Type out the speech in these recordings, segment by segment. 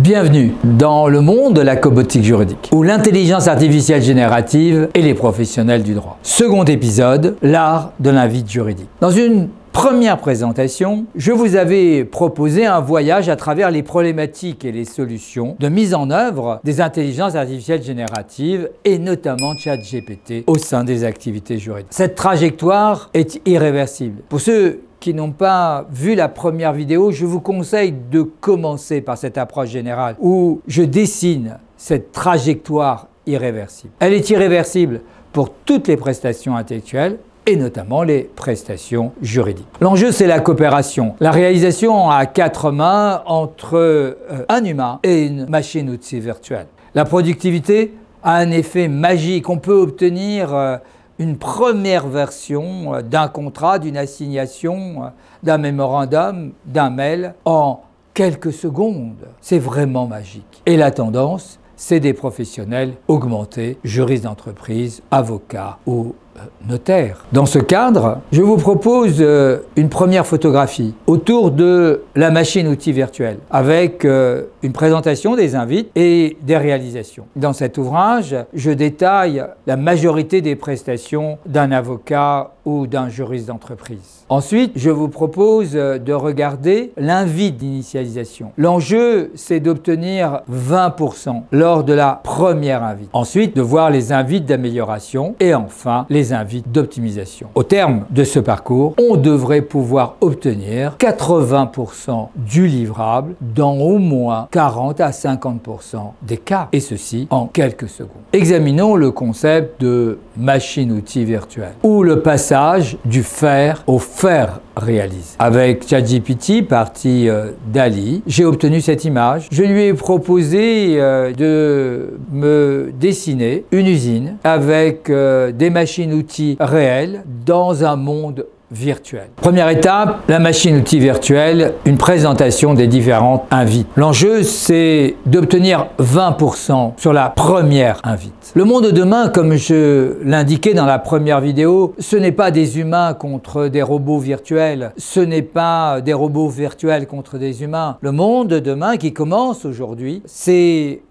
Bienvenue dans le monde de la cobotique juridique, où l'intelligence artificielle générative et les professionnels du droit. Second épisode, l'art de l'invite juridique. Dans une première présentation, je vous avais proposé un voyage à travers les problématiques et les solutions de mise en œuvre des intelligences artificielles génératives et notamment ChatGPT au sein des activités juridiques. Cette trajectoire est irréversible. Pour ceux qui n'ont pas vu la première vidéo, je vous conseille de commencer par cette approche générale où je dessine cette trajectoire irréversible. Elle est irréversible pour toutes les prestations intellectuelles et notamment les prestations juridiques. L'enjeu, c'est la coopération, la réalisation à quatre mains entre un humain et une machine-outil virtuelle. La productivité a un effet magique. On peut obtenir une première version d'un contrat, d'une assignation, d'un mémorandum, d'un mail en quelques secondes. C'est vraiment magique. Et la tendance, c'est des professionnels augmentés, juristes d'entreprise, avocats ou notaire. Dans ce cadre, je vous propose une première photographie autour de la machine-outil virtuelle avec une présentation des invites et des réalisations. Dans cet ouvrage, je détaille la majorité des prestations d'un avocat ou d'un juriste d'entreprise. Ensuite, je vous propose de regarder l'invite d'initialisation. L'enjeu, c'est d'obtenir 20% lors de la première invite. Ensuite, de voir les invites d'amélioration et enfin les invites d'optimisation. Au terme de ce parcours, on devrait pouvoir obtenir 80% du livrable dans au moins 40 à 50% des cas, et ceci en quelques secondes. Examinons le concept de machine-outil virtuelle, ou le passage du faire au faire réalise. Avec ChatGPT, partie DALL-E, j'ai obtenu cette image. Je lui ai proposé de me dessiner une usine avec des machines-outils réels dans un monde virtuel. Première étape, la machine-outil virtuelle, une présentation des différentes invites. L'enjeu, c'est d'obtenir 20% sur la première invite. Le monde de demain, comme je l'indiquais dans la première vidéo, ce n'est pas des humains contre des robots virtuels, ce n'est pas des robots virtuels contre des humains. Le monde de demain qui commence aujourd'hui, c'est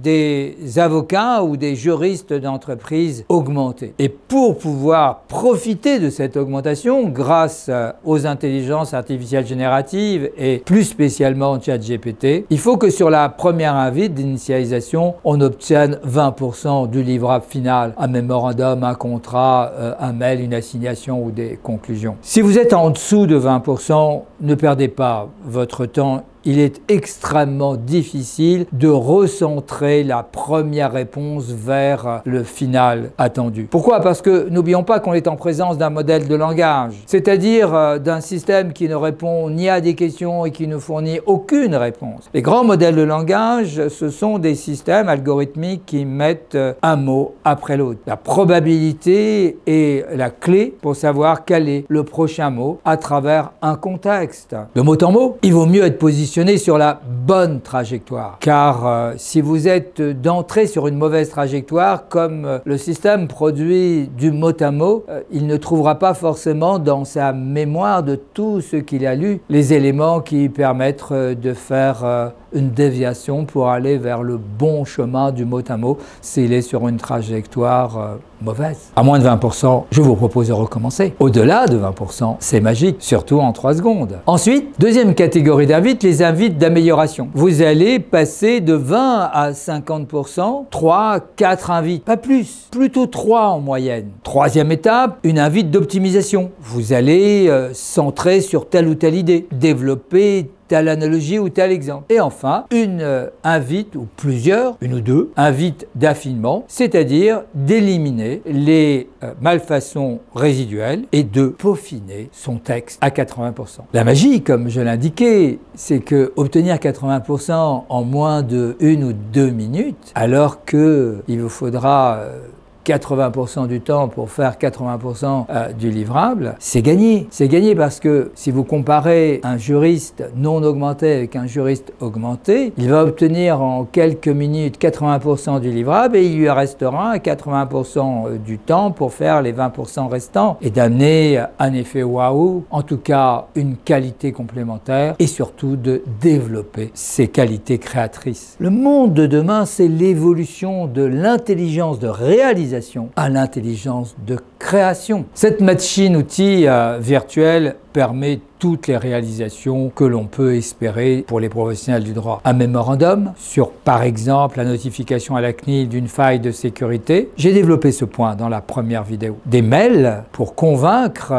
des avocats ou des juristes d'entreprise augmentés. Et pour pouvoir profiter de cette augmentation, grâce aux intelligences artificielles génératives et plus spécialement ChatGPT, il faut que sur la première invite d'initialisation, on obtienne 20% du livrable final, un mémorandum, un contrat, un mail, une assignation ou des conclusions. Si vous êtes en dessous de 20%, ne perdez pas votre temps. Il est extrêmement difficile de recentrer la première réponse vers le final attendu. Pourquoi? Parce que n'oublions pas qu'on est en présence d'un modèle de langage, c'est-à-dire d'un système qui ne répond ni à des questions et qui ne fournit aucune réponse. Les grands modèles de langage, ce sont des systèmes algorithmiques qui mettent un mot après l'autre. La probabilité est la clé pour savoir quel est le prochain mot à travers un contexte. De mot en mot, il vaut mieux être positionné sur la bonne trajectoire. Car si vous êtes d'entrée sur une mauvaise trajectoire, comme le système produit du mot à mot, il ne trouvera pas forcément dans sa mémoire de tout ce qu'il a lu les éléments qui permettent de faire une déviation pour aller vers le bon chemin du mot à mot s'il est sur une trajectoire mauvaise. À moins de 20%, je vous propose de recommencer. Au-delà de 20%, c'est magique, surtout en 3 secondes. Ensuite, deuxième catégorie d'invites, les invites d'amélioration. Vous allez passer de 20 à 50%, 3, 4 invites, pas plus, plutôt 3 en moyenne. Troisième étape, une invite d'optimisation. Vous allez centrer sur telle ou telle idée, développer telle analogie ou tel exemple. Et enfin, une invite, ou plusieurs, une ou deux, invites d'affinement, c'est-à-dire d'éliminer les malfaçons résiduelles et de peaufiner son texte à 80%. La magie, comme je l'indiquais, c'est que obtenir 80% en moins de 1 ou 2 minutes, alors qu'il vous faudra 80% du temps pour faire 80% du livrable, c'est gagné. C'est gagné parce que si vous comparez un juriste non augmenté avec un juriste augmenté, il va obtenir en quelques minutes 80% du livrable et il lui restera 80% du temps pour faire les 20% restants et d'amener un effet waouh, en tout cas une qualité complémentaire et surtout de développer ses qualités créatrices. Le monde de demain, c'est l'évolution de l'intelligence de réalisation à l'intelligence de création. Cette machine-outil virtuelle permet toutes les réalisations que l'on peut espérer pour les professionnels du droit. Un mémorandum sur, par exemple, la notification à la CNIL d'une faille de sécurité. J'ai développé ce point dans la première vidéo. Des mails pour convaincre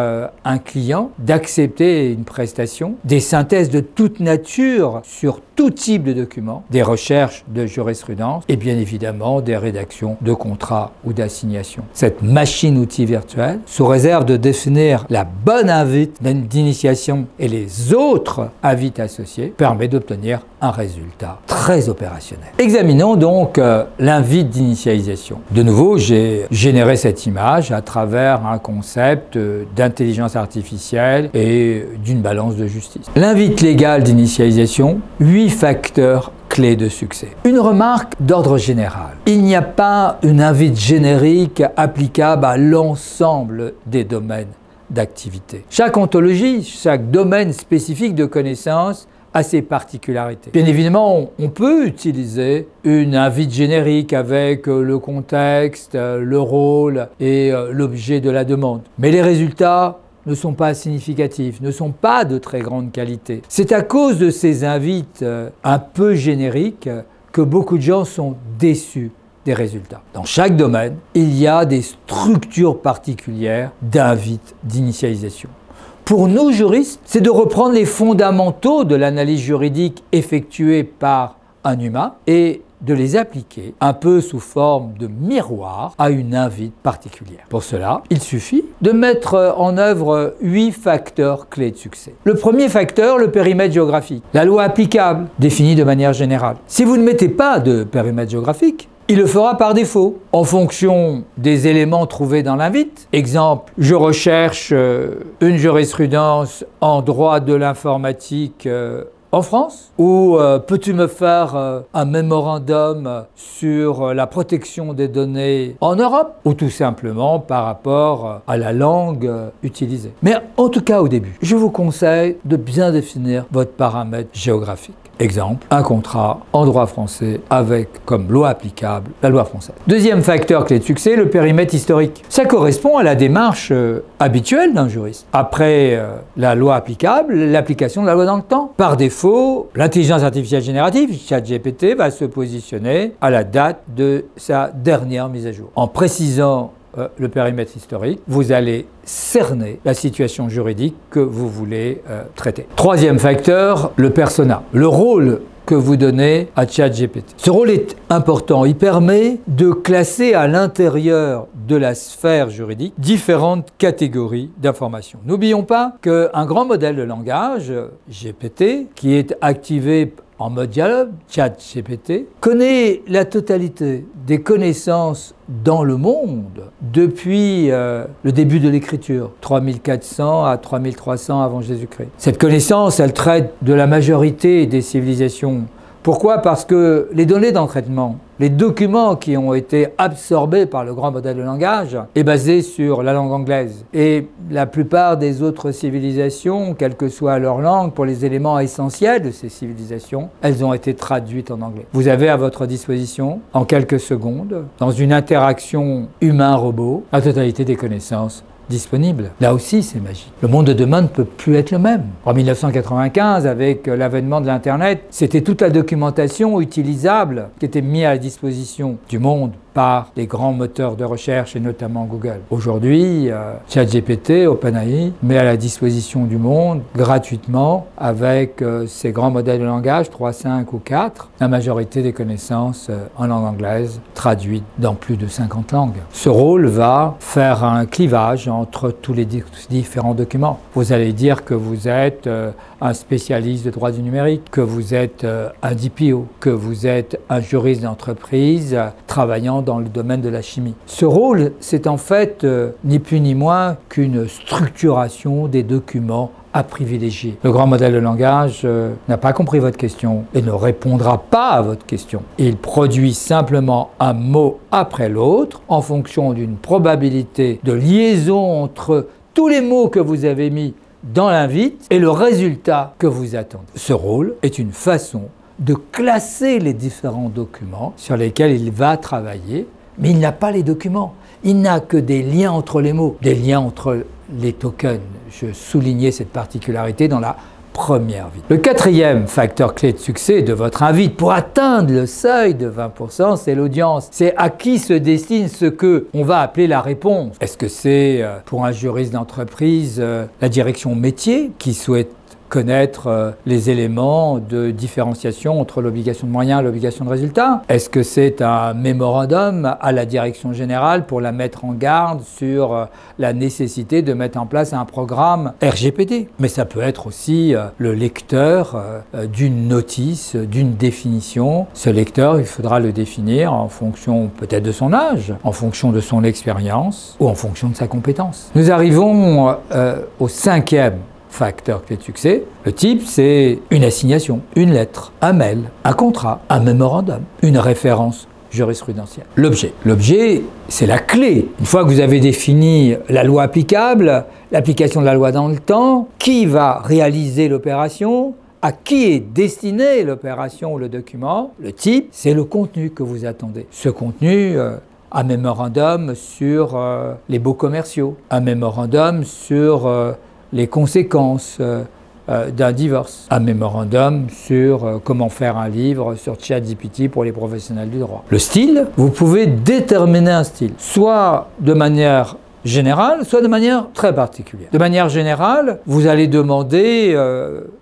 un client d'accepter une prestation. Des synthèses de toute nature sur tout type de documents. Des recherches de jurisprudence et bien évidemment des rédactions de contrats ou d'assignations. Cette machine-outil virtuelle, sous réserve de définir la bonne invite d'initiation et les autres invites associés, permet d'obtenir un résultat très opérationnel. Examinons donc l'invite d'initialisation. De nouveau, j'ai généré cette image à travers un concept d'intelligence artificielle et d'une balance de justice. L'invite légale d'initialisation, 8 facteurs clés de succès. Une remarque d'ordre général. Il n'y a pas une invite générique applicable à l'ensemble des domaines d'activité. Chaque ontologie, chaque domaine spécifique de connaissance a ses particularités. Bien évidemment, on peut utiliser une invite générique avec le contexte, le rôle et l'objet de la demande. Mais les résultats ne sont pas significatifs, ne sont pas de très grande qualité. C'est à cause de ces invites un peu génériques que beaucoup de gens sont déçus des résultats. Dans chaque domaine, il y a des structures particulières d'invites d'initialisation. Pour nous juristes, c'est de reprendre les fondamentaux de l'analyse juridique effectuée par un humain et de les appliquer un peu sous forme de miroir à une invite particulière. Pour cela, il suffit de mettre en œuvre 8 facteurs clés de succès. Le premier facteur, le périmètre géographique. La loi applicable, définie de manière générale. Si vous ne mettez pas de périmètre géographique, il le fera par défaut, en fonction des éléments trouvés dans l'invite. Exemple, je recherche une jurisprudence en droit de l'informatique en France, ou peux-tu me faire un mémorandum sur la protection des données en Europe, ou tout simplement par rapport à la langue utilisée. Mais en tout cas au début, je vous conseille de bien définir votre paramètre géographique. Exemple, un contrat en droit français avec comme loi applicable la loi française. Deuxième facteur clé de succès, le périmètre historique. Ça correspond à la démarche habituelle d'un juriste. Après la loi applicable, l'application de la loi dans le temps. Par défaut, l'intelligence artificielle générative, ChatGPT, va se positionner à la date de sa dernière mise à jour. En précisant le périmètre historique, vous allez cerner la situation juridique que vous voulez traiter. Troisième facteur, le persona, le rôle que vous donnez à ChatGPT. Ce rôle est important, il permet de classer à l'intérieur de la sphère juridique différentes catégories d'informations. N'oublions pas qu'un grand modèle de langage, GPT, qui est activé en mode dialogue, ChatGPT, connaît la totalité des connaissances dans le monde depuis le début de l'écriture, 3400 à 3300 avant Jésus-Christ. Cette connaissance, elle traite de la majorité des civilisations. Pourquoi? Parce que les données d'entraînement, les documents qui ont été absorbés par le grand modèle de langage est basé sur la langue anglaise. Et la plupart des autres civilisations, quelle que soit leur langue, pour les éléments essentiels de ces civilisations, elles ont été traduites en anglais. Vous avez à votre disposition, en quelques secondes, dans une interaction humain-robot, la totalité des connaissances disponible. Là aussi, c'est magique. Le monde de demain ne peut plus être le même. En 1995, avec l'avènement de l'Internet, c'était toute la documentation utilisable qui était mise à la disposition du monde par les grands moteurs de recherche et notamment Google. Aujourd'hui, ChatGPT, OpenAI, met à la disposition du monde gratuitement avec ces grands modèles de langage, 3, 5 ou 4, la majorité des connaissances en langue anglaise traduites dans plus de 50 langues. Ce rôle va faire un clivage entre tous les différents documents. Vous allez dire que vous êtes un spécialiste de droit du numérique, que vous êtes un DPO, que vous êtes un juriste d'entreprise travaillant travaillant dans le domaine de la chimie. Ce rôle, c'est en fait ni plus ni moins qu'une structuration des documents à privilégier. Le grand modèle de langage n'a pas compris votre question et ne répondra pas à votre question. Il produit simplement un mot après l'autre en fonction d'une probabilité de liaison entre tous les mots que vous avez mis dans l'invite et le résultat que vous attendez. Ce rôle est une façon de classer les différents documents sur lesquels il va travailler, mais il n'a pas les documents. Il n'a que des liens entre les mots, des liens entre les tokens. Je soulignais cette particularité dans la première vidéo. Le quatrième facteur clé de succès de votre invite pour atteindre le seuil de 20%, c'est l'audience. C'est à qui se destine ce que on va appeler la réponse. Est-ce que c'est pour un juriste d'entreprise la direction métier qui souhaite connaître les éléments de différenciation entre l'obligation de moyens et l'obligation de résultat? Est-ce que c'est un mémorandum à la direction générale pour la mettre en garde sur la nécessité de mettre en place un programme RGPD? Mais ça peut être aussi le lecteur d'une notice, d'une définition. Ce lecteur, il faudra le définir en fonction peut-être de son âge, en fonction de son expérience ou en fonction de sa compétence. Nous arrivons au cinquième facteur clé de succès. Le type, c'est une assignation, une lettre, un mail, un contrat, un mémorandum, une référence jurisprudentielle. L'objet. L'objet, c'est la clé. Une fois que vous avez défini la loi applicable, l'application de la loi dans le temps, qui va réaliser l'opération, à qui est destinée l'opération ou le document, le type, c'est le contenu que vous attendez. Ce contenu, un mémorandum sur les baux commerciaux, un mémorandum sur les conséquences d'un divorce, un mémorandum sur comment faire un livre sur ChatGPT pour les professionnels du droit. Le style, vous pouvez déterminer un style, soit de manière générale, soit de manière très particulière. De manière générale, vous allez demander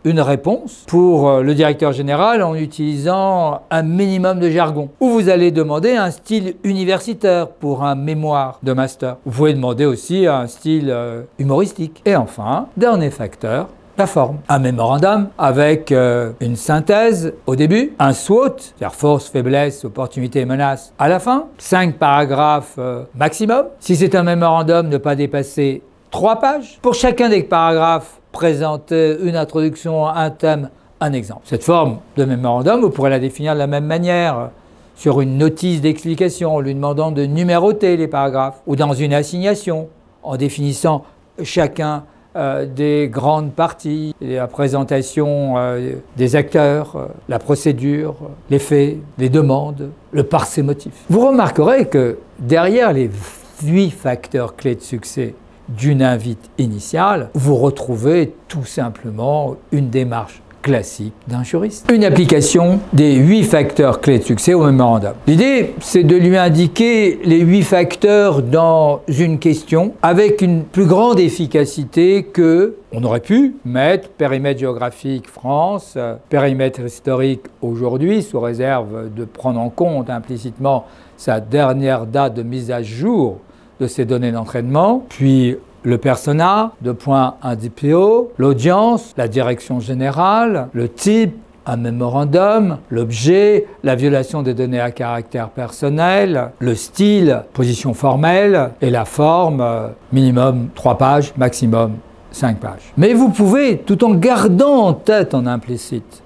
une réponse pour le directeur général en utilisant un minimum de jargon. Ou vous allez demander un style universitaire pour un mémoire de master. Vous pouvez demander aussi un style humoristique. Et enfin, dernier facteur, la forme. Un mémorandum avec une synthèse au début, un SWOT, c'est-à-dire force, faiblesse, opportunité et menace, à la fin, 5 paragraphes maximum. Si c'est un mémorandum, ne pas dépasser 3 pages. Pour chacun des paragraphes, présenter une introduction, un thème, un exemple. Cette forme de mémorandum, vous pourrez la définir de la même manière sur une notice d'explication, en lui demandant de numéroter les paragraphes, ou dans une assignation, en définissant chacun des grandes parties, la présentation des acteurs, la procédure, les faits, les demandes, le parsémotif. Vous remarquerez que derrière les 8 facteurs clés de succès d'une invite initiale, vous retrouvez tout simplement une démarche classique d'un juriste. Une application des 8 facteurs clés de succès au mémorandum. L'idée, c'est de lui indiquer les 8 facteurs dans une question avec une plus grande efficacité que on aurait pu mettre périmètre géographique France, périmètre historique aujourd'hui, sous réserve de prendre en compte implicitement sa dernière date de mise à jour de ces données d'entraînement, puis le persona, un DPO, l'audience, la direction générale, le type, un mémorandum, l'objet, la violation des données à caractère personnel, le style, position formelle, et la forme, minimum 3 pages, maximum 5 pages. Mais vous pouvez, tout en gardant en tête en implicite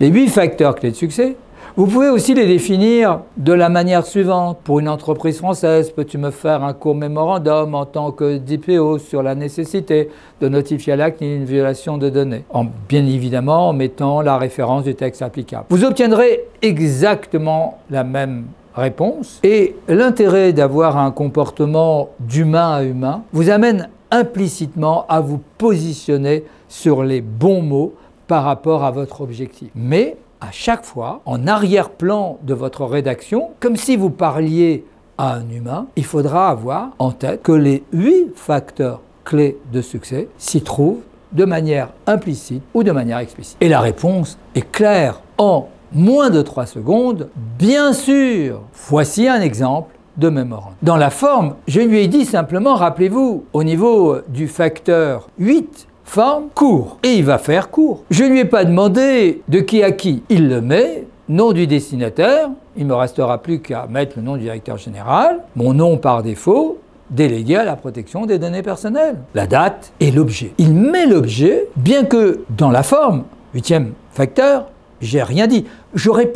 les 8 facteurs clés de succès, vous pouvez aussi les définir de la manière suivante. Pour une entreprise française, peux-tu me faire un court mémorandum en tant que DPO sur la nécessité de notifier à la CNIL une violation de données, bien évidemment en mettant la référence du texte applicable. Vous obtiendrez exactement la même réponse et l'intérêt d'avoir un comportement d'humain à humain vous amène implicitement à vous positionner sur les bons mots par rapport à votre objectif. Mais à chaque fois, en arrière-plan de votre rédaction, comme si vous parliez à un humain, il faudra avoir en tête que les 8 facteurs clés de succès s'y trouvent de manière implicite ou de manière explicite. Et la réponse est claire en moins de 3 secondes, bien sûr. Voici un exemple de mémorandum. Dans la forme, je lui ai dit simplement, rappelez-vous, au niveau du facteur 8, forme, court. Et il va faire court. Je ne lui ai pas demandé de qui à qui. Il le met nom du destinataire, il ne me restera plus qu'à mettre le nom du directeur général, mon nom par défaut, délégué à la protection des données personnelles, la date et l'objet. Il met l'objet, bien que dans la forme, 8e facteur, j'ai rien dit. J'aurais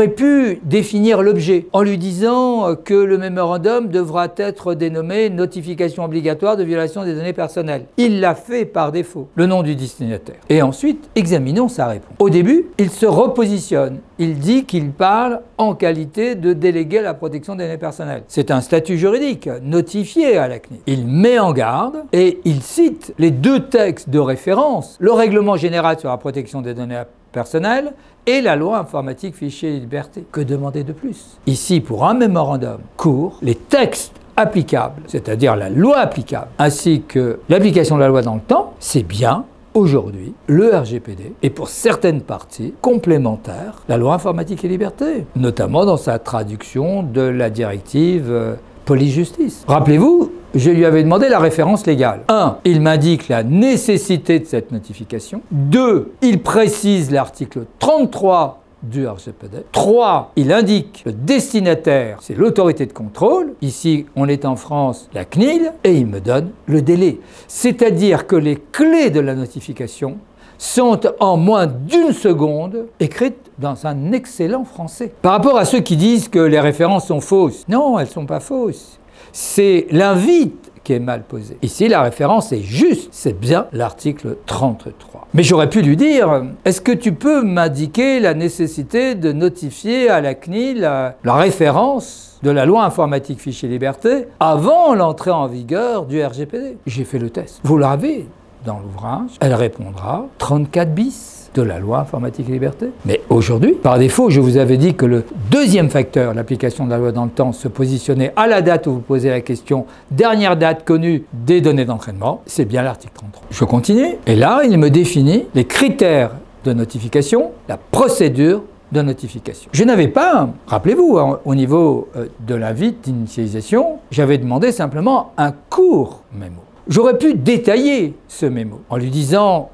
pu définir l'objet en lui disant que le mémorandum devra être dénommé notification obligatoire de violation des données personnelles. Il l'a fait par défaut, le nom du destinataire. Et ensuite, examinons sa réponse. Au début, il se repositionne. Il dit qu'il parle en qualité de délégué à la protection des données personnelles. C'est un statut juridique notifié à la CNIL. Il met en garde et il cite les 2 textes de référence, le règlement général sur la protection des données personnelles et la loi informatique fichiers et libertés. Que demander de plus? Ici, pour un mémorandum court, les textes applicables, c'est-à-dire la loi applicable, ainsi que l'application de la loi dans le temps, c'est bien aujourd'hui le RGPD et pour certaines parties complémentaires, la loi informatique et liberté, notamment dans sa traduction de la directive police-justice. Rappelez-vous, je lui avais demandé la référence légale. 1. Il m'indique la nécessité de cette notification. 2. Il précise l'article 33 du RGPD. 3. Il indique le destinataire, c'est l'autorité de contrôle. Ici, on est en France, la CNIL, et il me donne le délai. C'est-à-dire que les clés de la notification sont en moins d'1 seconde écrites dans un excellent français. Par rapport à ceux qui disent que les références sont fausses, non, elles ne sont pas fausses. C'est l'invite qui est mal posé. Ici, la référence est juste, c'est bien l'article 33. Mais j'aurais pu lui dire, est-ce que tu peux m'indiquer la nécessité de notifier à la CNIL la référence de la loi informatique fichiers liberté avant l'entrée en vigueur du RGPD? J'ai fait le test. Vous l'avez dans l'ouvrage, elle répondra 34 bis de la loi informatique et liberté. Mais aujourd'hui, par défaut, je vous avais dit que le 2e facteur, l'application de la loi dans le temps, se positionnait à la date où vous posez la question, dernière date connue des données d'entraînement, c'est bien l'article 33. Je continue, et là, il me définit les critères de notification, la procédure de notification. Je n'avais pas, rappelez-vous, au niveau de l'invite d'initialisation, j'avais demandé simplement un court mémo. J'aurais pu détailler ce mémo en lui disant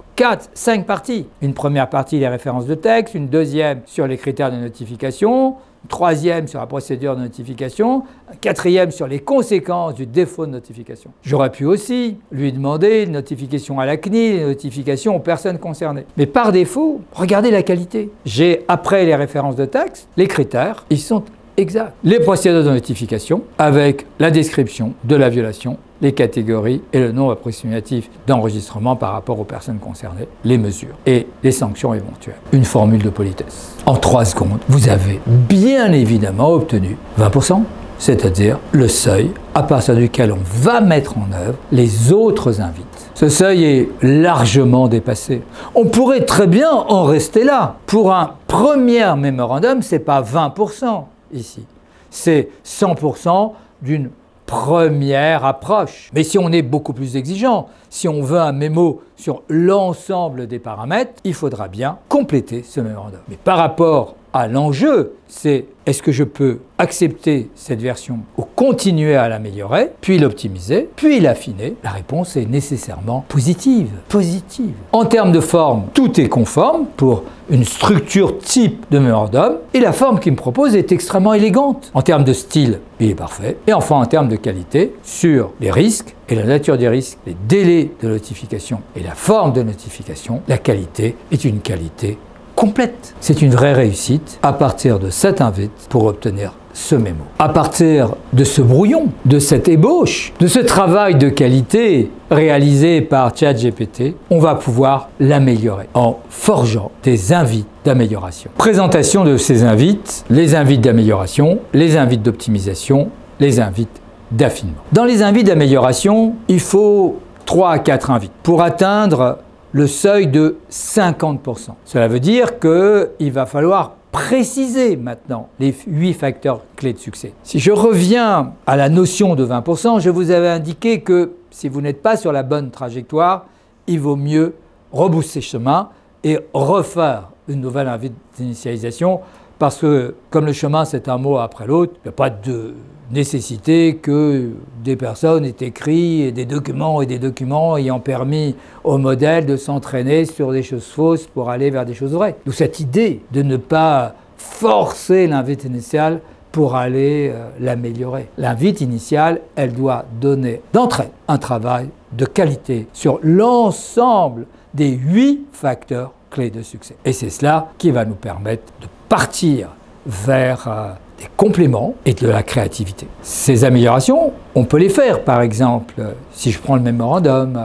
5 parties. Une première partie, les références de texte, une deuxième sur les critères de notification, une troisième sur la procédure de notification, un quatrième sur les conséquences du défaut de notification. J'aurais pu aussi lui demander une notification à la CNIL, une notification aux personnes concernées. Mais par défaut, regardez la qualité. J'ai, après les références de texte, les critères, ils sont exacts. Les procédures de notification avec la description de la violation, les catégories et le nombre approximatif d'enregistrement par rapport aux personnes concernées, les mesures et les sanctions éventuelles. Une formule de politesse. En 3 secondes, vous avez bien évidemment obtenu 20%, c'est-à-dire le seuil à partir duquel on va mettre en œuvre les autres invites. Ce seuil est largement dépassé. On pourrait très bien en rester là. Pour un premier mémorandum, ce n'est pas 20% ici. C'est 100% d'une première approche. Mais si on est beaucoup plus exigeant, si on veut un mémo sur l'ensemble des paramètres, il faudra bien compléter ce mémorandum. Mais par rapport à l'enjeu, c'est est-ce que je peux accepter cette version ou continuer à l'améliorer, puis l'optimiser, puis l'affiner? La réponse est nécessairement positive. Positive. En termes de forme, tout est conforme pour une structure type de mémorandum et la forme qu'il me propose est extrêmement élégante. En termes de style, il est parfait. Et enfin, en termes de qualité, sur les risques et la nature des risques, les délais de notification et la forme de notification, la qualité est une qualité complète. C'est une vraie réussite à partir de cet invite pour obtenir ce mémo. À partir de ce brouillon, de cette ébauche, de ce travail de qualité réalisé par ChatGPT, on va pouvoir l'améliorer en forgeant des invites d'amélioration. Présentation de ces invites, les invites d'amélioration, les invites d'optimisation, les invites d'affinement. Dans les invites d'amélioration, il faut 3 à 4 invites pour atteindre le seuil de 50%. Cela veut dire qu'il va falloir préciser maintenant les 8 facteurs clés de succès. Si je reviens à la notion de 20%, je vous avais indiqué que si vous n'êtes pas sur la bonne trajectoire, il vaut mieux rebousser chemin et refaire une nouvelle invite d'initialisation parce que comme le chemin c'est un mot après l'autre, il n'y a pas de nécessité que des personnes aient écrit des documents ayant permis au modèle de s'entraîner sur des choses fausses pour aller vers des choses vraies. Donc cette idée de ne pas forcer l'invite initiale pour aller l'améliorer. L'invite initiale, elle doit donner d'entrée un travail de qualité sur l'ensemble des 8 facteurs clés de succès. Et c'est cela qui va nous permettre de partir vers des compléments et de la créativité. Ces améliorations, on peut les faire, par exemple, si je prends le mémorandum,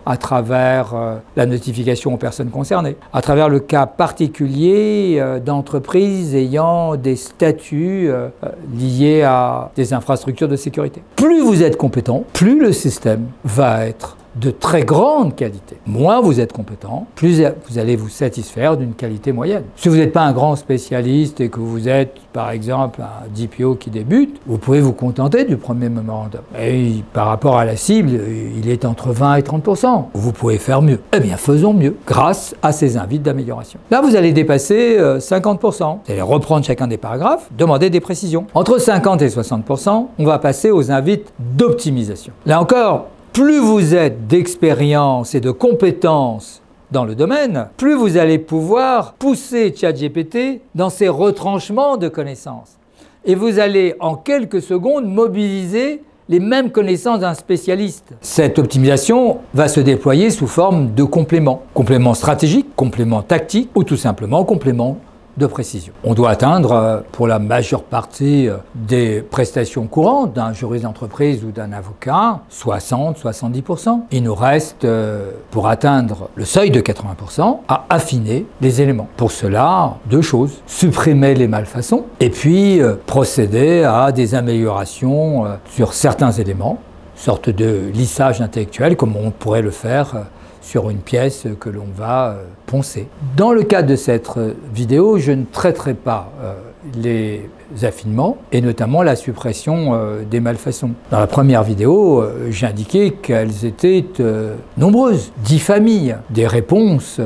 à travers la notification aux personnes concernées, à travers le cas particulier d'entreprises ayant des statuts liés à des infrastructures de sécurité. Plus vous êtes compétent, plus le système va être de très grande qualité. Moins vous êtes compétent, plus vous allez vous satisfaire d'une qualité moyenne. Si vous n'êtes pas un grand spécialiste et que vous êtes, par exemple, un DPO qui débute, vous pouvez vous contenter du premier mémorandum. Et par rapport à la cible, il est entre 20 et 30%. Vous pouvez faire mieux. Eh bien, faisons mieux, grâce à ces invites d'amélioration. Là, vous allez dépasser 50%. Vous allez reprendre chacun des paragraphes, demander des précisions. Entre 50 et 60%, on va passer aux invites d'optimisation. Là encore, plus vous êtes d'expérience et de compétences dans le domaine, plus vous allez pouvoir pousser ChatGPT dans ses retranchements de connaissances. Et vous allez en quelques secondes mobiliser les mêmes connaissances d'un spécialiste. Cette optimisation va se déployer sous forme de compléments. Compléments stratégiques, compléments tactiques ou tout simplement compléments de précision. On doit atteindre, pour la majeure partie des prestations courantes d'un juriste d'entreprise ou d'un avocat, 60-70%. Il nous reste, pour atteindre le seuil de 80%, à affiner les éléments. Pour cela, 2 choses. Supprimer les malfaçons et puis procéder à des améliorations sur certains éléments, sorte de lissage intellectuel comme on pourrait le faire sur une pièce que l'on va poncer. Dans le cadre de cette vidéo, je ne traiterai pas les affinements et notamment la suppression des malfaçons. Dans la première vidéo, j'ai indiqué qu'elles étaient nombreuses, 10 familles, des réponses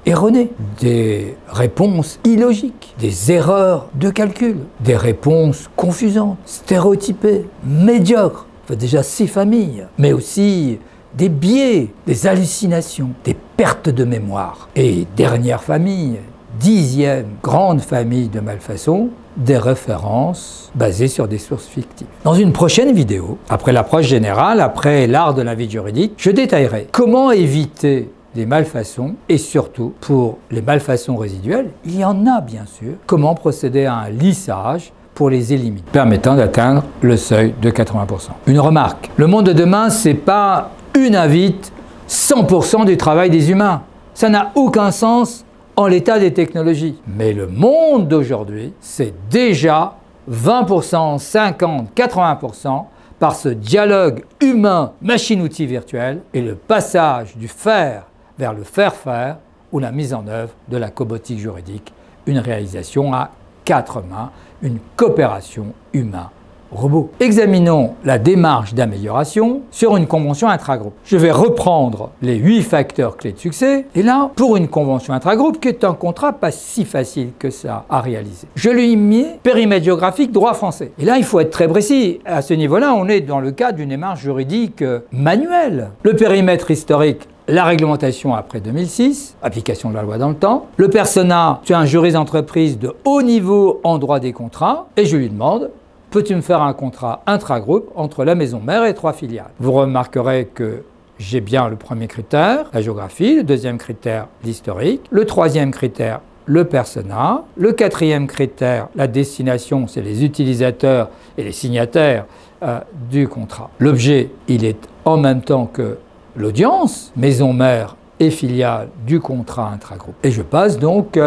erronées, des réponses illogiques, des erreurs de calcul, des réponses confusantes, stéréotypées, médiocres, enfin déjà 6 familles, mais aussi des biais, des hallucinations, des pertes de mémoire. Et dernière famille, 10e grande famille de malfaçons, des références basées sur des sources fictives. Dans une prochaine vidéo, après l'approche générale, après l'art de l'invite juridique, je détaillerai comment éviter les malfaçons et surtout, pour les malfaçons résiduelles, il y en a bien sûr, comment procéder à un lissage pour les éliminer, permettant d'atteindre le seuil de 80%. Une remarque, le monde de demain, c'est pas une invite 100% du travail des humains. Ça n'a aucun sens en l'état des technologies. Mais le monde d'aujourd'hui, c'est déjà 20%, 50%, 80% par ce dialogue humain-machine-outil virtuel et le passage du faire vers le faire-faire ou la mise en œuvre de la cobotique juridique, une réalisation à 4 mains, une coopération humain-robot. Examinons la démarche d'amélioration sur une convention intragroupe. Je vais reprendre les 8 facteurs clés de succès, et là, pour une convention intragroupe, qui est un contrat pas si facile que ça à réaliser. Je lui ai mis périmètre géographique droit français. Et là, il faut être très précis. À ce niveau-là, on est dans le cadre d'une démarche juridique manuelle. Le périmètre historique, la réglementation après 2006, application de la loi dans le temps. Le persona, tu es un juriste d'entreprise de haut niveau en droit des contrats, et je lui demande, peux-tu me faire un contrat intragroupe entre la maison mère et 3 filiales? Vous remarquerez que j'ai bien le premier critère, la géographie, le deuxième critère, l'historique, le troisième critère, le persona, le quatrième critère, la destination, c'est les utilisateurs et les signataires du contrat. L'objet, il est en même temps que l'audience, maison mère et filiale du contrat intragroupe. Et je passe donc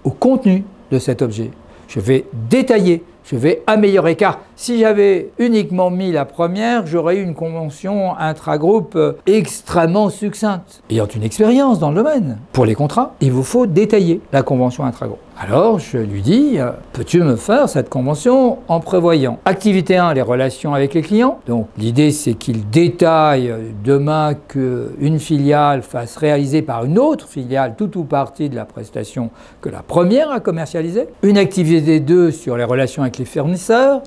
au contenu de cet objet. Je vais détailler je vais améliorer, car si j'avais uniquement mis la première, j'aurais eu une convention intragroupe extrêmement succincte. Ayant une expérience dans le domaine, pour les contrats, il vous faut détailler la convention intragroupe. Alors je lui dis, peux-tu me faire cette convention en prévoyant activité 1, les relations avec les clients. Donc l'idée c'est qu'il détaille demain qu'une filiale fasse réaliser par une autre filiale tout ou partie de la prestation que la première a commercialisée. Une activité 2 sur les relations avec les fournisseurs,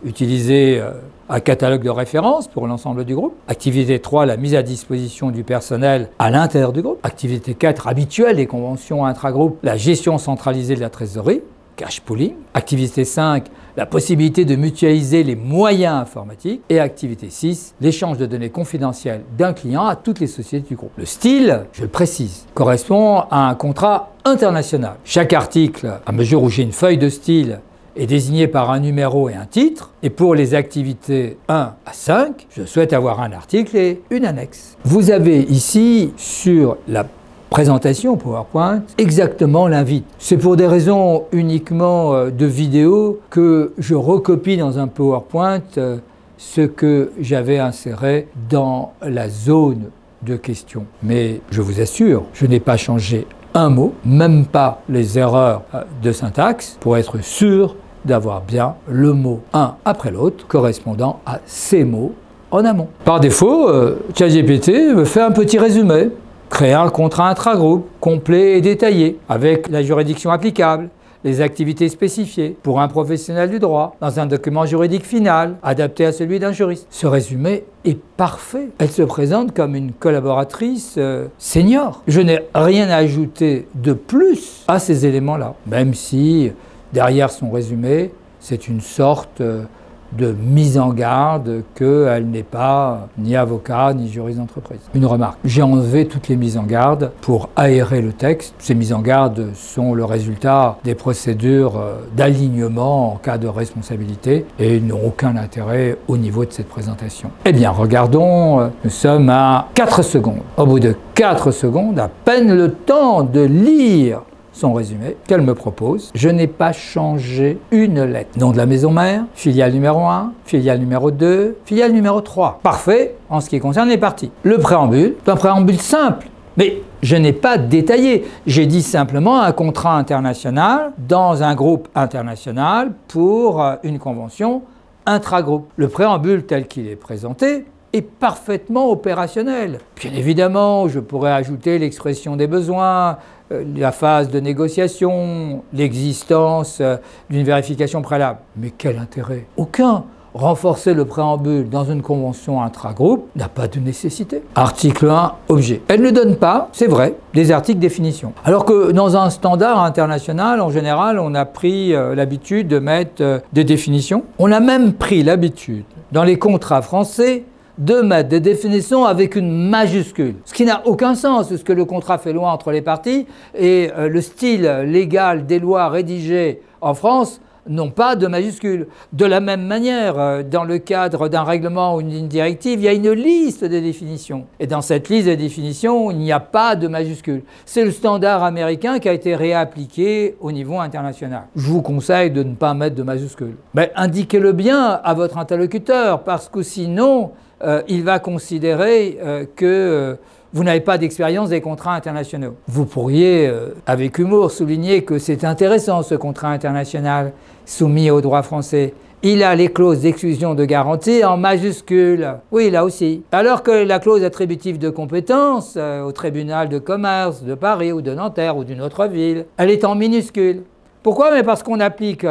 utiliser un catalogue de référence pour l'ensemble du groupe. Activité 3, la mise à disposition du personnel à l'intérieur du groupe. Activité 4, habituelle des conventions intra-groupes, la gestion centralisée de la trésorerie, cash pooling. Activité 5, la possibilité de mutualiser les moyens informatiques. Et activité 6, l'échange de données confidentielles d'un client à toutes les sociétés du groupe. Le style, je le précise, correspond à un contrat international. Chaque article, à mesure où j'ai une feuille de style, est désigné par un numéro et un titre. Et pour les activités 1 à 5, je souhaite avoir un article et une annexe. Vous avez ici, sur la présentation PowerPoint, exactement l'invite. C'est pour des raisons uniquement de vidéo que je recopie dans un PowerPoint ce que j'avais inséré dans la zone de questions. Mais je vous assure, je n'ai pas changé un mot, même pas les erreurs de syntaxe, pour être sûr d'avoir bien le mot un après l'autre correspondant à ces mots en amont. Par défaut, ChatGPT me fait un petit résumé. Créer un contrat intragroupe complet et détaillé avec la juridiction applicable, les activités spécifiées pour un professionnel du droit dans un document juridique final adapté à celui d'un juriste. Ce résumé est parfait. Elle se présente comme une collaboratrice senior. Je n'ai rien à ajouter de plus à ces éléments-là, même si derrière son résumé, c'est une sorte de mise en garde qu'elle n'est pas ni avocat ni juriste d'entreprise. Une remarque, j'ai enlevé toutes les mises en garde pour aérer le texte. Ces mises en garde sont le résultat des procédures d'alignement en cas de responsabilité et n'ont aucun intérêt au niveau de cette présentation. Eh bien, regardons, nous sommes à 4 secondes. Au bout de 4 secondes, à peine le temps de lire son résumé qu'elle me propose. Je n'ai pas changé une lettre. Nom de la maison mère, filiale numéro 1, filiale numéro 2, filiale numéro 3. Parfait en ce qui concerne les parties. Le préambule, c'est un préambule simple. Mais je n'ai pas détaillé. J'ai dit simplement un contrat international dans un groupe international pour une convention intragroupe. Le préambule tel qu'il est présenté est parfaitement opérationnel. Bien évidemment, je pourrais ajouter l'expression des besoins, la phase de négociation, l'existence d'une vérification préalable. Mais quel intérêt? Aucun. Renforcer le préambule dans une convention intragroupe n'a pas de nécessité. Article 1, objet. Elle ne donne pas, c'est vrai, des articles définition. Alors que dans un standard international, en général, on a pris l'habitude de mettre des définitions. On a même pris l'habitude, dans les contrats français, de mettre des définitions avec une majuscule. Ce qui n'a aucun sens, parce que le contrat fait loi entre les parties et le style légal des lois rédigées en France n'ont pas de majuscule. De la même manière, dans le cadre d'un règlement ou d'une directive, il y a une liste de définitions. Et dans cette liste de définitions, il n'y a pas de majuscule. C'est le standard américain qui a été réappliqué au niveau international. Je vous conseille de ne pas mettre de majuscule. Mais indiquez-le bien à votre interlocuteur, parce que sinon, il va considérer que vous n'avez pas d'expérience des contrats internationaux. Vous pourriez, avec humour, souligner que c'est intéressant ce contrat international soumis au droit français. Il a les clauses d'exclusion de garantie en majuscule. Oui, là aussi. Alors que la clause attributive de compétence au tribunal de commerce de Paris ou de Nanterre ou d'une autre ville, elle est en minuscule. Pourquoi? Mais parce qu'on applique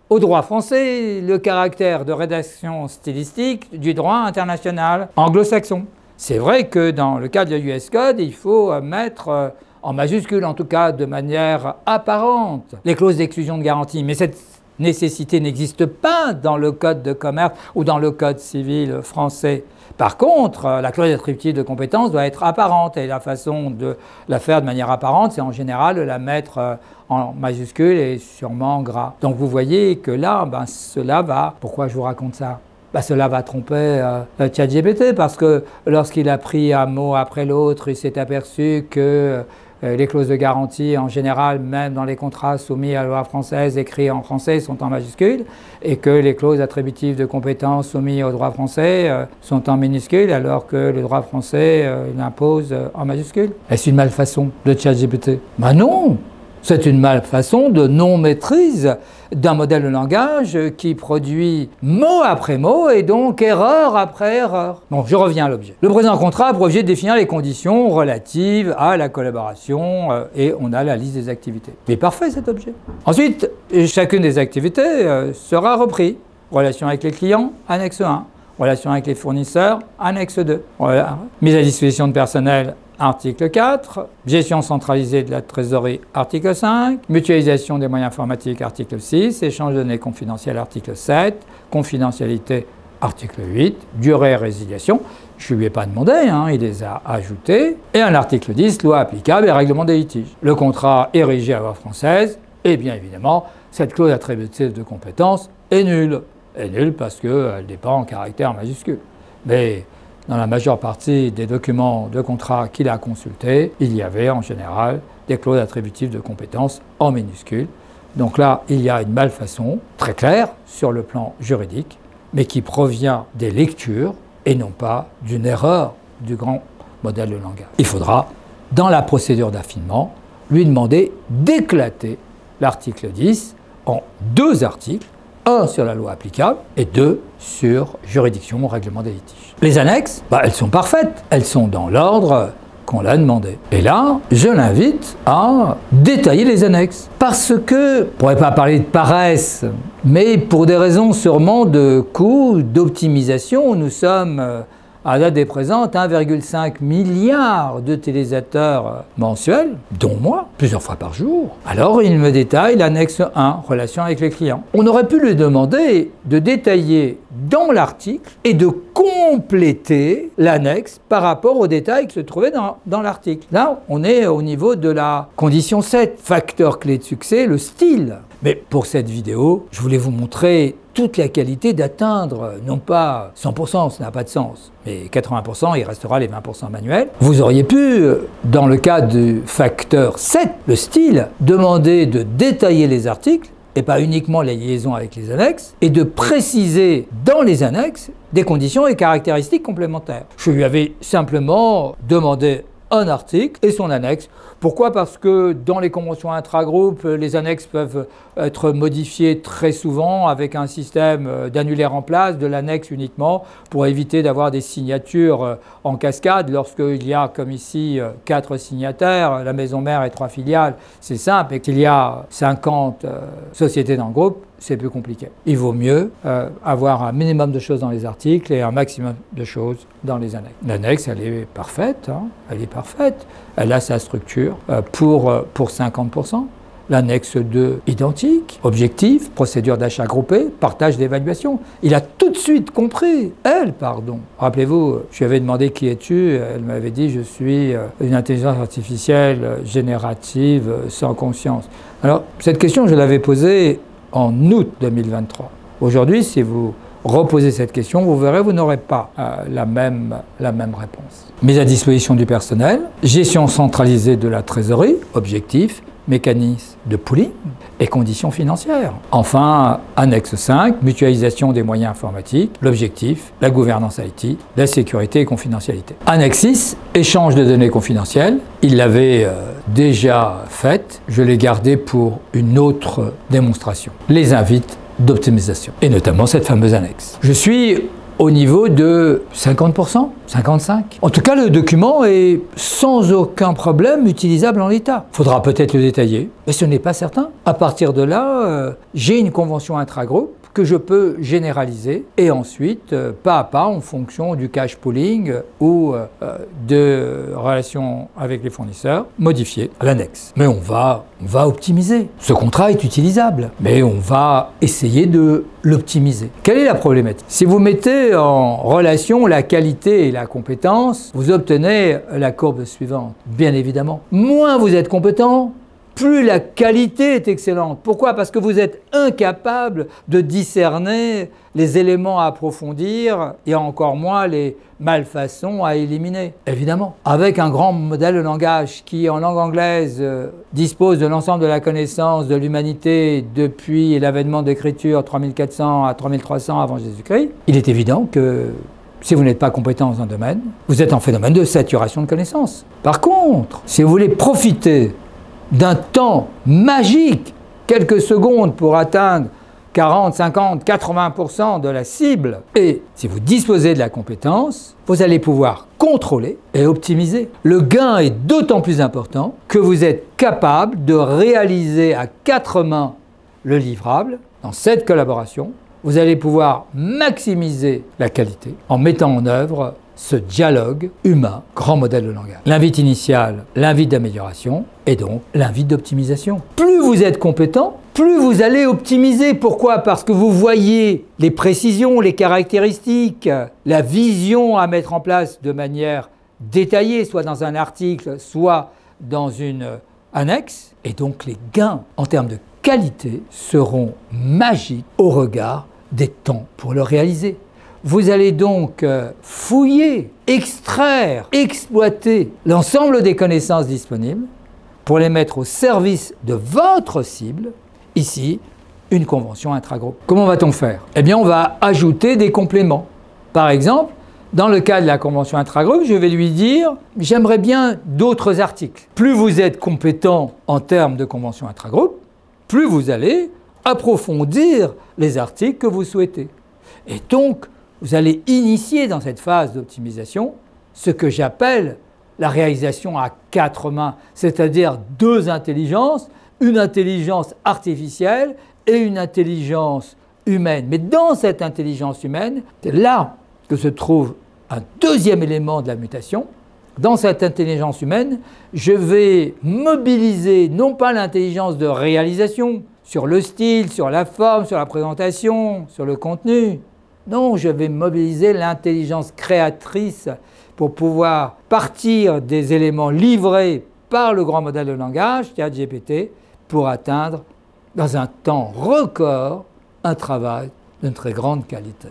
au droit français le caractère de rédaction stylistique du droit international anglo-saxon. C'est vrai que dans le cas de l'US Code, il faut mettre en majuscule, en tout cas de manière apparente, les clauses d'exclusion de garantie. Mais cette nécessité n'existe pas dans le Code de commerce ou dans le Code civil français. Par contre, la clause attributive de compétence doit être apparente et la façon de la faire de manière apparente, c'est en général de la mettre en majuscule et sûrement en gras. Donc vous voyez que là, cela va... Pourquoi je vous raconte ça? Cela va tromper ChatGPT parce que lorsqu'il a pris un mot après l'autre, il s'est aperçu que les clauses de garantie en général, même dans les contrats soumis à la loi française, écrits en français, sont en majuscules, et que les clauses attributives de compétences soumises au droit français sont en minuscules, alors que le droit français l'impose en majuscules. Est-ce une malfaçon de ChatGPT? Ben non! C'est une malfaçon de non-maîtrise d'un modèle de langage qui produit mot après mot et donc erreur après erreur. Bon, je reviens à l'objet. Le présent contrat a pour objet de définir les conditions relatives à la collaboration et on a la liste des activités. Mais parfait cet objet. Ensuite, chacune des activités sera reprise. Relation avec les clients, annexe 1. Relation avec les fournisseurs, annexe 2. Voilà. Mise à disposition de personnel, article 4, gestion centralisée de la trésorerie, article 5, mutualisation des moyens informatiques, article 6, échange de données confidentielles, article 7, confidentialité, article 8, durée et résiliation, je ne lui ai pas demandé, il les a ajoutés, et un article 10, loi applicable et règlement des litiges. Le contrat est régi à la loi française, et bien évidemment, cette clause attributive de compétences est nulle. Est nulle parce qu'elle dépend en caractère majuscule. Mais dans la majeure partie des documents de contrat qu'il a consultés, il y avait en général des clauses attributives de compétences en minuscules. Donc là, il y a une malfaçon très claire sur le plan juridique, mais qui provient des lectures et non pas d'une erreur du grand modèle de langage. Il faudra, dans la procédure d'affinement, lui demander d'éclater l'article 10 en 2 articles, 1 sur la loi applicable et 2 sur juridiction ou règlement des litiges. Les annexes, elles sont parfaites, elles sont dans l'ordre qu'on l'a demandé. Et là, je l'invite à détailler les annexes. Parce que, on ne pourrait pas parler de paresse, mais pour des raisons sûrement de coût, d'optimisation, nous sommes à date des présentes 1,5 milliard d'utilisateurs mensuels, dont moi, plusieurs fois par jour. Alors il me détaille l'annexe 1, relation avec les clients. On aurait pu lui demander de détailler dans l'article et de compléter l'annexe par rapport aux détails qui se trouvaient dans l'article. Là, on est au niveau de la condition 7, facteur clé de succès, le style. Mais pour cette vidéo, je voulais vous montrer toute la qualité d'atteindre, non pas 100%, ça n'a pas de sens, mais 80%, il restera les 20% manuels. Vous auriez pu, dans le cas du facteur 7, le style, demander de détailler les articles, et pas uniquement la liaison avec les annexes, et de préciser dans les annexes des conditions et caractéristiques complémentaires. Je lui avais simplement demandé un article et son annexe. Pourquoi? Parce que dans les conventions intragroupes, les annexes peuvent être modifiées très souvent avec un système d'annulaire en place, de l'annexe uniquement, pour éviter d'avoir des signatures en cascade. Lorsqu'il y a, comme ici, 4 signataires, la maison mère et 3 filiales, c'est simple. Et qu'il y a 50 sociétés dans le groupe, c'est plus compliqué. Il vaut mieux avoir un minimum de choses dans les articles et un maximum de choses dans les annexes. L'annexe, elle est parfaite, elle est parfaite. Elle a sa structure pour 50%. L'annexe 2, identique, objectif, procédure d'achat groupé, partage d'évaluation. Il a tout de suite compris, Rappelez-vous, je lui avais demandé qui es-tu, elle m'avait dit je suis une intelligence artificielle générative sans conscience. Alors, cette question, je l'avais posée en août 2023. Aujourd'hui, si vous reposez cette question, vous verrez, vous n'aurez pas la même réponse. Mise à disposition du personnel, gestion centralisée de la trésorerie, objectif, mécanisme de pooling et conditions financières. Enfin, annexe 5, mutualisation des moyens informatiques, l'objectif, la gouvernance IT, la sécurité et confidentialité. Annexe 6, échange de données confidentielles. Il l'avait déjà faite, je l'ai gardée pour une autre démonstration. Les invites d'optimisation, et notamment cette fameuse annexe. Je suis au niveau de 50%, 55%. En tout cas, le document est sans aucun problème utilisable en l'état. Il faudra peut-être le détailler, mais ce n'est pas certain. À partir de là, j'ai une convention intragroupe que je peux généraliser et ensuite, pas à pas, en fonction du cash pooling ou de relations avec les fournisseurs, modifier l'annexe. Mais on va optimiser. Ce contrat est utilisable, mais on va essayer de l'optimiser. Quelle est la problématique? Si vous mettez en relation la qualité et la compétence, vous obtenez la courbe suivante. Bien évidemment, moins vous êtes compétent, plus la qualité est excellente. Pourquoi? Parce que vous êtes incapable de discerner les éléments à approfondir et encore moins les malfaçons à éliminer. Évidemment, avec un grand modèle de langage qui, en langue anglaise, dispose de l'ensemble de la connaissance de l'humanité depuis l'avènement de l'écriture 3400 à 3300 avant Jésus-Christ, il est évident que si vous n'êtes pas compétent dans un domaine, vous êtes en phénomène de saturation de connaissances. Par contre, si vous voulez profiter d'un temps magique, quelques secondes pour atteindre 40, 50, 80% de la cible, et si vous disposez de la compétence, vous allez pouvoir contrôler et optimiser. Le gain est d'autant plus important que vous êtes capable de réaliser à 4 mains le livrable. Dans cette collaboration, vous allez pouvoir maximiser la qualité en mettant en œuvre ce dialogue humain, grand modèle de langage. L'invite initial, l'invite d'amélioration et donc l'invite d'optimisation. Plus vous êtes compétent, plus vous allez optimiser. Pourquoi? Parce que vous voyez les précisions, les caractéristiques, la vision à mettre en place de manière détaillée, soit dans un article, soit dans une annexe. Et donc les gains en termes de qualité seront magiques au regard des temps pour le réaliser. Vous allez donc fouiller, extraire, exploiter l'ensemble des connaissances disponibles pour les mettre au service de votre cible. Ici, une convention intragroupe. Comment va-t-on faire? Eh bien, on va ajouter des compléments. Par exemple, dans le cas de la convention intragroupe, je vais lui dire « j'aimerais bien d'autres articles ». Plus vous êtes compétent en termes de convention intragroupe, plus vous allez approfondir les articles que vous souhaitez. Et donc, vous allez initier dans cette phase d'optimisation ce que j'appelle la réalisation à 4 mains, c'est-à-dire 2 intelligences, une intelligence artificielle et une intelligence humaine. Mais dans cette intelligence humaine, c'est là que se trouve un deuxième élément de la mutation. Dans cette intelligence humaine, je vais mobiliser non pas l'intelligence de réalisation sur le style, sur la forme, sur la présentation, sur le contenu. Non, je vais mobiliser l'intelligence créatrice pour pouvoir partir des éléments livrés par le grand modèle de langage, ChatGPT, pour atteindre, dans un temps record, un travail d'une très grande qualité.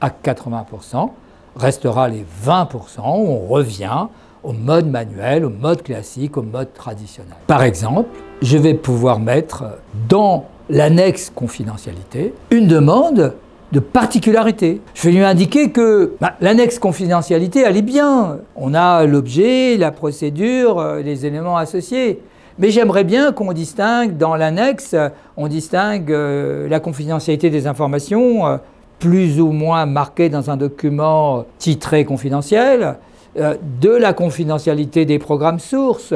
À 80%, restera les 20% où on revient au mode manuel, au mode classique, au mode traditionnel. Par exemple, je vais pouvoir mettre dans l'annexe confidentialité une demande de particularité. Je vais lui indiquer que l'annexe confidentialité, elle est bien. On a l'objet, la procédure, les éléments associés. Mais j'aimerais bien qu'on distingue dans l'annexe, on distingue la confidentialité des informations, plus ou moins marquée dans un document titré confidentiel, de la confidentialité des programmes sources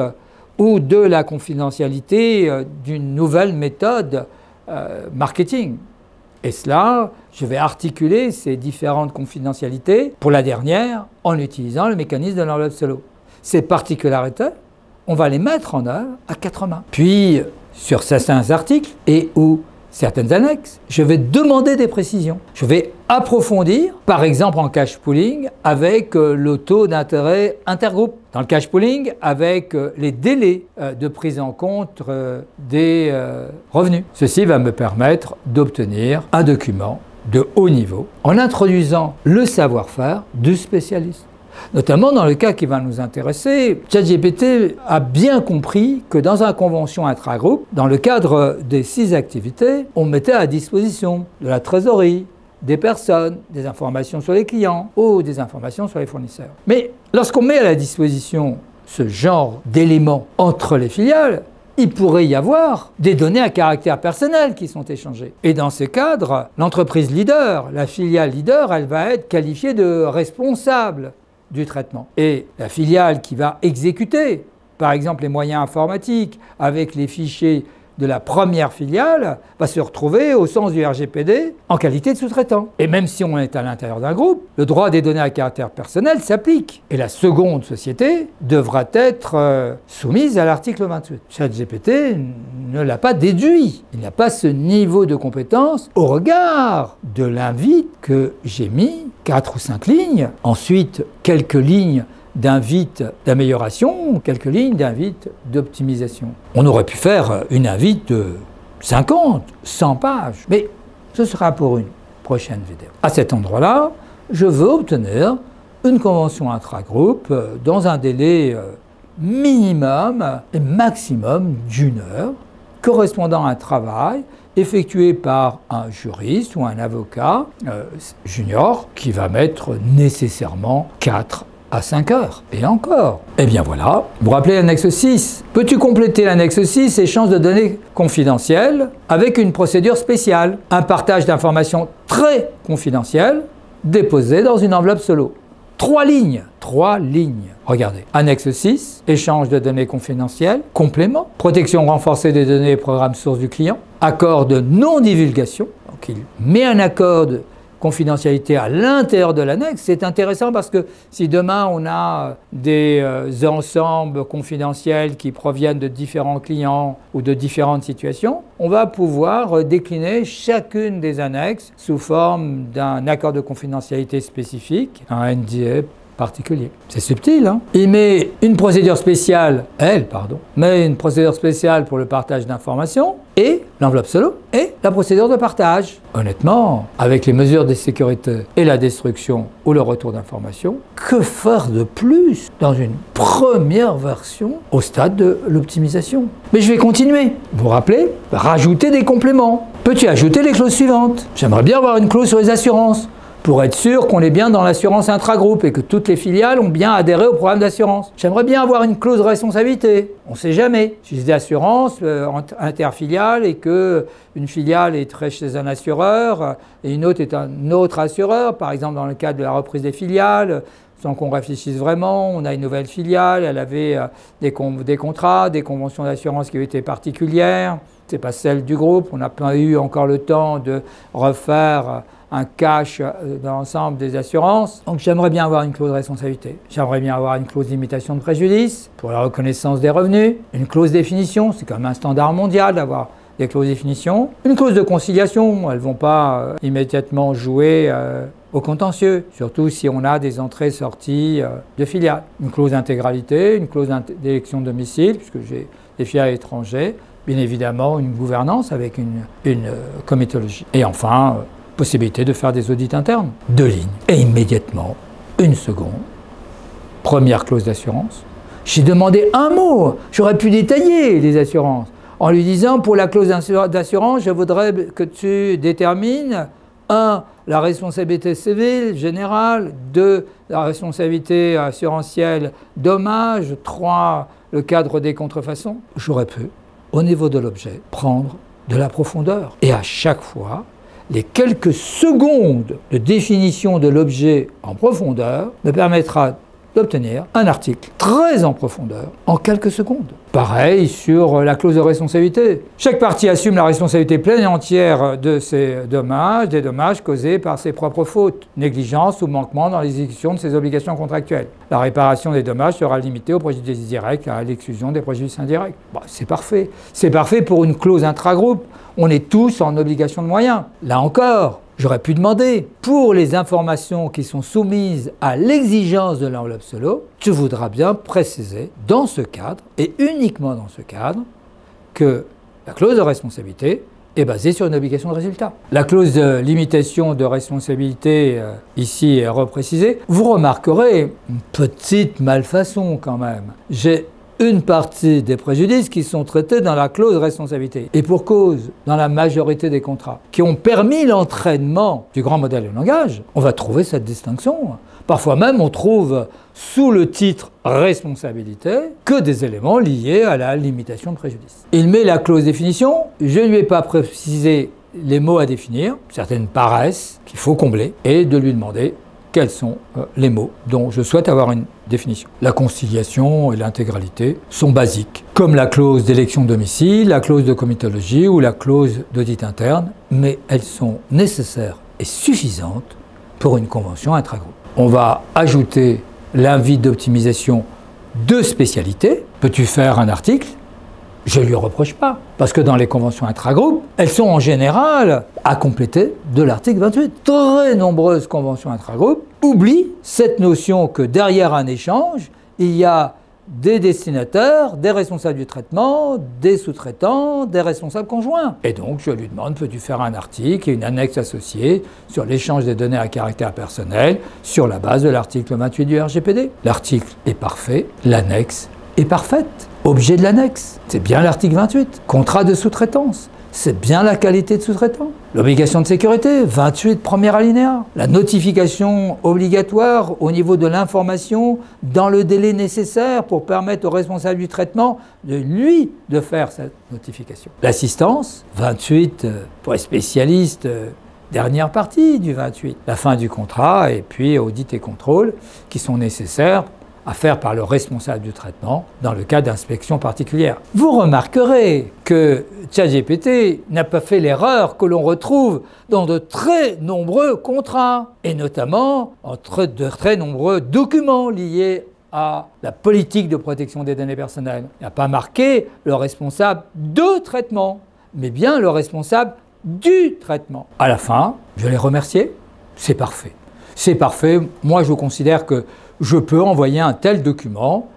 ou de la confidentialité d'une nouvelle méthode marketing. Et cela, je vais articuler ces différentes confidentialités pour la dernière en utilisant le mécanisme de l'enveloppe solo. Ces particularités, on va les mettre en œuvre à 4 mains. Puis, sur certains articles et ou certaines annexes, je vais demander des précisions. Je vais approfondir, par exemple en cash pooling, avec le taux d'intérêt intergroupe. Dans le cash pooling, avec les délais de prise en compte des revenus. Ceci va me permettre d'obtenir un document de haut niveau en introduisant le savoir-faire du spécialiste. Notamment dans le cas qui va nous intéresser, ChatGPT a bien compris que dans une convention intragroupe, dans le cadre des 6 activités, on mettait à disposition de la trésorerie, des personnes, des informations sur les clients ou des informations sur les fournisseurs. Mais lorsqu'on met à la disposition ce genre d'éléments entre les filiales, il pourrait y avoir des données à caractère personnel qui sont échangées. Et dans ce cadre, l'entreprise leader, la filiale leader, elle va être qualifiée de responsable du traitement. Et la filiale qui va exécuter, par exemple les moyens informatiques avec les fichiers de la première filiale, va se retrouver au sens du RGPD en qualité de sous-traitant. Et même si on est à l'intérieur d'un groupe, le droit des données à caractère personnel s'applique. Et la seconde société devra être soumise à l'article 28. ChatGPT ne l'a pas déduit. Il n'a pas ce niveau de compétence au regard de l'invite que j'ai mis, 4 ou 5 lignes, ensuite quelques lignes d'invite d'amélioration, quelques lignes d'invite d'optimisation. On aurait pu faire une invite de 50, 100 pages, mais ce sera pour une prochaine vidéo. À cet endroit-là, je veux obtenir une convention intragroupe dans un délai minimum et maximum d'1 heure, correspondant à un travail effectué par un juriste ou un avocat junior qui va mettre nécessairement 4 à 5 heures. Et encore. Eh bien voilà, vous vous rappelez l'annexe 6. Peux-tu compléter l'annexe 6, échange de données confidentielles, avec une procédure spéciale, un partage d'informations très confidentielles, déposé dans une enveloppe solo. 3 lignes. 3 lignes. Regardez. Annexe 6, échange de données confidentielles, complément, protection renforcée des données et programmes sources du client, accord de non-divulgation. Donc il met un accord de confidentialité à l'intérieur de l'annexe. C'est intéressant parce que si demain on a des ensembles confidentiels qui proviennent de différents clients ou de différentes situations, on va pouvoir décliner chacune des annexes sous forme d'un accord de confidentialité spécifique, un NDA particulier. C'est subtil, hein? Il met une procédure spéciale, met une procédure spéciale pour le partage d'informations et l'enveloppe solo et la procédure de partage. Honnêtement, avec les mesures de sécurité et la destruction ou le retour d'informations, que faire de plus dans une première version au stade de l'optimisation? Mais je vais continuer. Vous vous rappelez? Rajouter des compléments. Peux-tu ajouter les clauses suivantes? J'aimerais bien avoir une clause sur les assurances, pour être sûr qu'on est bien dans l'assurance intragroupe et que toutes les filiales ont bien adhéré au programme d'assurance. J'aimerais bien avoir une clause de responsabilité. On ne sait jamais. Si j'ai des assurances interfiliales et qu'une filiale est très chez un assureur et une autre est un autre assureur, par exemple dans le cadre de la reprise des filiales, sans qu'on réfléchisse vraiment, on a une nouvelle filiale, elle avait des contrats, des conventions d'assurance qui étaient particulières. Ce n'est pas celle du groupe, on n'a pas eu encore le temps de refaire un cache dans l'ensemble des assurances. Donc j'aimerais bien avoir une clause de responsabilité. J'aimerais bien avoir une clause d'imitation de préjudice pour la reconnaissance des revenus, une clause de définition, c'est quand même un standard mondial d'avoir des clauses de définition, une clause de conciliation, elles ne vont pas immédiatement jouer au contentieux, surtout si on a des entrées-sorties de filiales. Une clause d'intégralité, une clause d'élection de domicile, puisque j'ai des filiales étrangères, bien évidemment une gouvernance avec une comitologie. Et enfin, possibilité de faire des audits internes. 2 lignes. Et immédiatement, 1 seconde, première clause d'assurance. J'ai demandé un mot, j'aurais pu détailler les assurances, en lui disant pour la clause d'assurance, je voudrais que tu détermines 1. La responsabilité civile générale, 2. La responsabilité assurantielle dommage, 3. Le cadre des contrefaçons. J'aurais pu, au niveau de l'objet, prendre de la profondeur. Et à chaque fois, les quelques secondes de définition de l'objet en profondeur me permettra d'obtenir un article très en profondeur en quelques secondes. Pareil sur la clause de responsabilité. Chaque partie assume la responsabilité pleine et entière de ses dommages, des dommages causés par ses propres fautes, négligence ou manquement dans l'exécution de ses obligations contractuelles. La réparation des dommages sera limitée au préjudice direct à l'exclusion des préjudices indirects. Bah, c'est parfait. C'est parfait pour une clause intragroupe. On est tous en obligation de moyens. Là encore, j'aurais pu demander, pour les informations qui sont soumises à l'exigence de l'enveloppe solo, tu voudras bien préciser dans ce cadre, et uniquement dans ce cadre, que la clause de responsabilité est basée sur une obligation de résultat. La clause de limitation de responsabilité, ici est reprécisée. Vous remarquerez une petite malfaçon quand même. J'ai une partie des préjudices qui sont traités dans la clause de responsabilité. Et pour cause, dans la majorité des contrats qui ont permis l'entraînement du grand modèle de langage, on va trouver cette distinction. Parfois même, on trouve sous le titre responsabilité que des éléments liés à la limitation de préjudice. Il met la clause définition, je ne lui ai pas précisé les mots à définir, certaines paraissent qu'il faut combler, et de lui demander quels sont les mots dont je souhaite avoir une définition. La conciliation et l'intégralité sont basiques, comme la clause d'élection de domicile, la clause de comitologie ou la clause d'audit interne, mais elles sont nécessaires et suffisantes pour une convention intragroupe. On va ajouter l'invite d'optimisation de spécialité. Peux-tu faire un article Je ne lui reproche pas, parce que dans les conventions intragroupes, elles sont en général à compléter de l'article 28. Très nombreuses conventions intragroupes oublient cette notion que derrière un échange, il y a des destinataires, des responsables du traitement, des sous-traitants, des responsables conjoints. Et donc, je lui demande, peux-tu faire un article et une annexe associée sur l'échange des données à caractère personnel sur la base de l'article 28 du RGPD. L'article est parfait, l'annexe est parfaite. Objet de l'annexe, c'est bien l'article 28. Contrat de sous-traitance, c'est bien la qualité de sous-traitant. L'obligation de sécurité, 28, premier alinéa. La notification obligatoire au niveau de l'information dans le délai nécessaire pour permettre au responsable du traitement de faire cette notification. L'assistance, 28, pour les spécialistes, dernière partie du 28. La fin du contrat et puis audit et contrôle qui sont nécessaires à faire par le responsable du traitement dans le cas d'inspection particulière. Vous remarquerez que ChatGPT n'a pas fait l'erreur que l'on retrouve dans de très nombreux contrats, et notamment entre de très nombreux documents liés à la politique de protection des données personnelles. Il n'a pas marqué le responsable de traitement, mais bien le responsable du traitement. À la fin, je l'ai remercié, c'est parfait. C'est parfait, moi je considère que je peux envoyer un tel document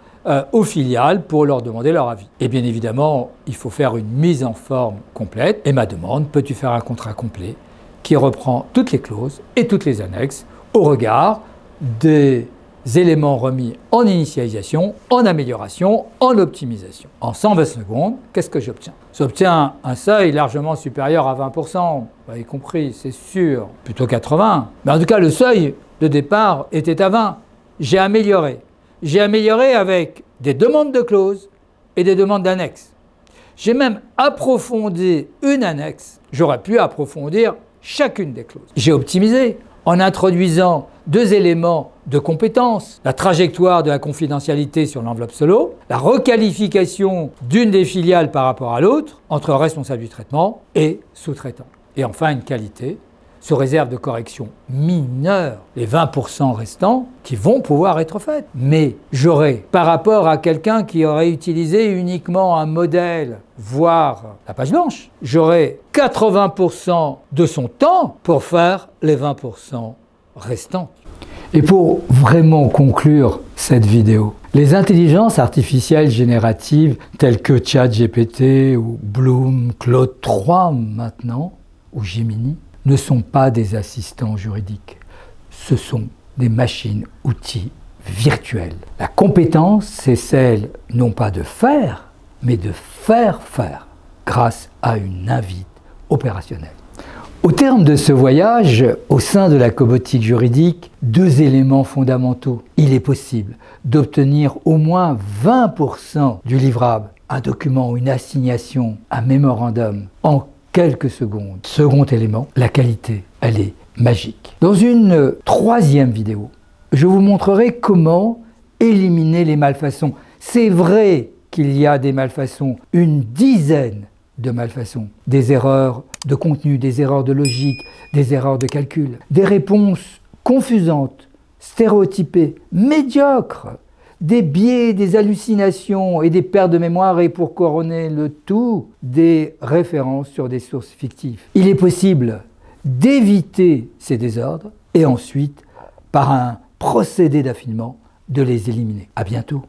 aux filiales pour leur demander leur avis. Et bien évidemment, il faut faire une mise en forme complète. Et ma demande, peux-tu faire un contrat complet qui reprend toutes les clauses et toutes les annexes au regard des éléments remis en initialisation, en amélioration, en optimisation. En 120 secondes, qu'est-ce que j'obtiens? J'obtiens un seuil largement supérieur à 20%, vous avez compris, c'est sûr, plutôt 80%. Mais en tout cas, le seuil de départ était à 20%. J'ai amélioré. J'ai amélioré avec des demandes de clauses et des demandes d'annexes. J'ai même approfondi une annexe. J'aurais pu approfondir chacune des clauses. J'ai optimisé en introduisant 2 éléments de compétence, la trajectoire de la confidentialité sur l'enveloppe solo, la requalification d'une des filiales par rapport à l'autre, entre responsable du traitement et sous-traitant. Et enfin, une qualité sous réserve de corrections mineures, les 20% restants qui vont pouvoir être faites. Mais j'aurai, par rapport à quelqu'un qui aurait utilisé uniquement un modèle, voire la page blanche, j'aurai 80% de son temps pour faire les 20% restants. Et pour vraiment conclure cette vidéo, les intelligences artificielles génératives telles que ChatGPT ou Bloom, Claude 3 maintenant, ou Gemini, ne sont pas des assistants juridiques. Ce sont des machines-outils virtuelles. La compétence, c'est celle non pas de faire, mais de faire faire grâce à une invite opérationnelle. Au terme de ce voyage, au sein de la cobotique juridique, 2 éléments fondamentaux. Il est possible d'obtenir au moins 20% du livrable, un document ou une assignation, un mémorandum, en quelques secondes. Second élément, la qualité, elle est magique. Dans une 3e vidéo, je vous montrerai comment éliminer les malfaçons. C'est vrai qu'il y a des malfaçons, une dizaine de malfaçons, des erreurs de contenu, des erreurs de logique, des erreurs de calcul, des réponses confusantes, stéréotypées, médiocres, des biais, des hallucinations et des pertes de mémoire et pour couronner le tout, des références sur des sources fictives. Il est possible d'éviter ces désordres et ensuite, par un procédé d'affinement, de les éliminer. À bientôt.